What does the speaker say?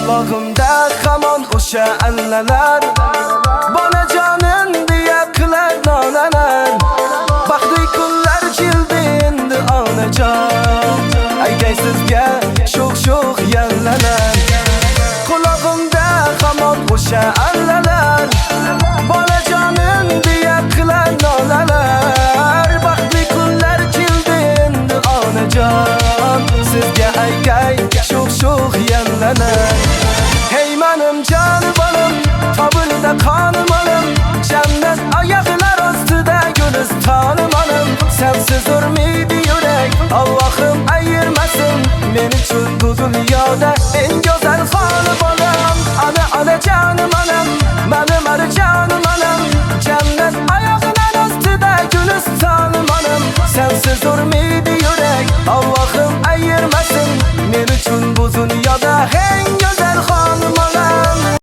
Qulog'imda hamon o'sha allalar, bonajonim deya qilar nonalar. Baxtli kunlar keldi endi onajon, aytay sizga sho'x yallalar. Qulog'imda hamon o'sha allalar, bonajonim deya qilar nonalar. Baxtli kunlar keldi endi onajon, sizga aytay sho'x yallalar. Hey menim canım bolam, tobulda qonim olim, jannat oyoqlar ostida gulistonim olim. Sensiz urmaydi yurak, Allohim ayirmasin men uchun bu dunyoda eng go'zal xona bolam. Ana canım onam, menim arjonim onam, jannat oyoqlar ostida gulistonim olim. Sensiz urmaydi yurak, Allohim ayirmasin men uchun bu dunyoda eng